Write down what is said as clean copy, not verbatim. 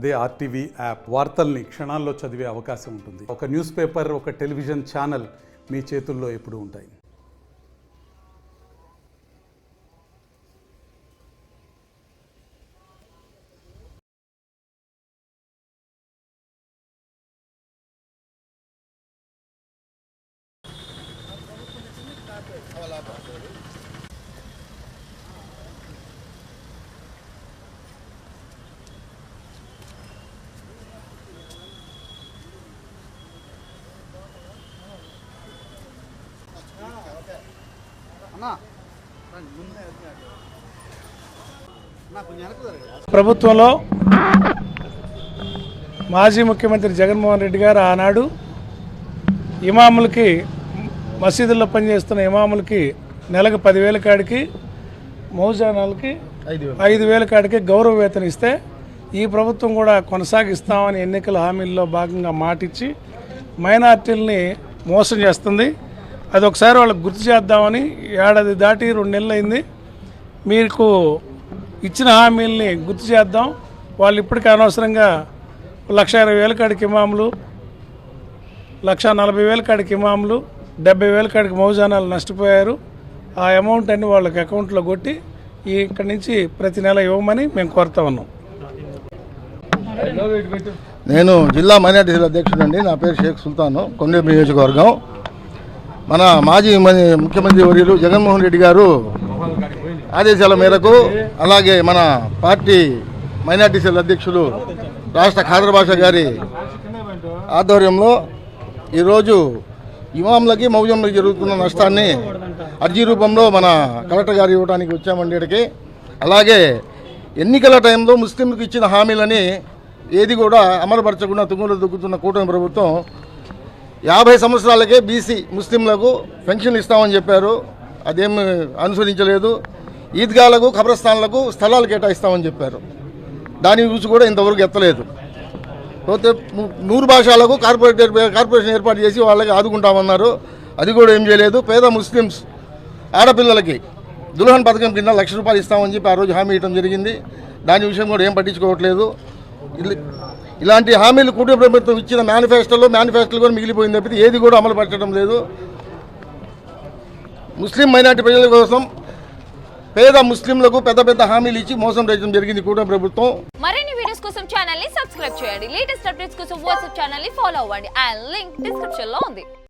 అదే RTV app వార్తల్ని క్షణాల్లో చదివే అవకాశం ఉంటుంది. ఒక న్యూస్ పేపర్, ఒక టెలివిజన్ ఛానల్ మీ చేతుల్లో ఎప్పుడూ ఉంటాయి. ప్రభుత్వంలో మాజీ ముఖ్యమంత్రి జగన్మోహన్ రెడ్డి గారు ఆనాడు ఇమాములకి, మసీదుల్లో పనిచేస్తున్న ఇమాములకి నెలకు 10,000 కాడికి, మౌజానాలకి 5,000 కాడికి గౌరవ వేతనం ఇస్తే ఈ ప్రభుత్వం కూడా కొనసాగిస్తామని ఎన్నికల హామీల్లో భాగంగా మాటిచ్చి మైనార్టీలని మోసం చేస్తుంది. అది ఒకసారి వాళ్ళకి గుర్తు చేద్దామని ఏడాది దాటి 2 నెలలు అయింది. మీకు ఇచ్చిన హామీల్ని గుర్తు చేద్దాం. వాళ్ళు ఇప్పటికీ అనవసరంగా 1,20,000 కాడికి ఇమాములు, 1,40,000 కాడికి ఇమాములు, 70,000 కాడికి మౌజానాలు నష్టపోయారు. ఆ అమౌంట్ అన్ని వాళ్ళకి అకౌంట్లో కొట్టి ఇక్కడి నుంచి ప్రతి నెల ఇవ్వమని మేము కోరుతా ఉన్నాం. నేను జిల్లా మైనార్టీ అధ్యక్షుడు అండి. నా పేరు షేక్ సుల్తాను, కొండేపి నియోజకవర్గం. మన మాజీ ముఖ్యమంత్రి వర్యులు జగన్మోహన్ రెడ్డి గారు ఆదేశాల మేరకు, అలాగే మన పార్టీ మైనార్టీ సెల్ అధ్యక్షులు రాష్ట్ర ఖాదర్ భాష గారి ఆధ్వర్యంలో ఈరోజు ఇమాంలకి, మౌజంలకి జరుగుతున్న నష్టాన్ని అర్జీ రూపంలో మన కలెక్టర్ గారు ఇవ్వడానికి వచ్చామండి ఇక్కడికి. అలాగే ఎన్నికల టైంలో ముస్లింలకు ఇచ్చిన హామీలని ఏది కూడా అమలుపరచకుండా తుంగలో దొక్కుతున్న కూటమి ప్రభుత్వం 50 సంవత్సరాలకే బీసీ ముస్లింలకు పెన్షన్లు ఇస్తామని చెప్పారు. అదేమి అనుసరించలేదు. ఈద్గాలకు, ఖబరస్థాన్లకు స్థలాలు కేటాయిస్తామని చెప్పారు. దాని చూసి కూడా ఇంతవరకు ఎత్తలేదు. పోతే 100 భాషలకు కార్పొరేషన్ ఏర్పాటు చేసి వాళ్ళకి ఆదుకుంటామన్నారు. అది కూడా ఏం చేయలేదు. పేద ముస్లిమ్స్ ఆడపిల్లలకి దుల్హన్ పథకం కింద ₹1,00,000 ఇస్తామని చెప్పి ఆ రోజు హామీ ఇవ్వడం జరిగింది. దాని విషయం కూడా ఏం పట్టించుకోవట్లేదు. ఇలాంటి హామీలు కూటమి ప్రభుత్వం ఇచ్చిన మేనిఫెస్టోలు కూడా మిగిలిపోయింది తప్పితే ఏది కూడా అమలు పరచడం లేదు. ముస్లిం మైనార్టీ ప్రజల కోసం పేద ముస్లింలకు పెద్ద హామీలు ఇచ్చి మోసం చేయడం జరిగింది కూటమి ప్రభుత్వం. మరిన్ని వీడియోస్ కోసం ఛానల్ ని సబ్స్క్రైబ్ చేయండి. లేటెస్ట్ అప్డేట్స్ కోసం వాట్సాప్ ఛానల్ ని ఫాలో అవ్వండి. ఆ లింక్ డిస్క్రిప్షన్ లో ఉంది.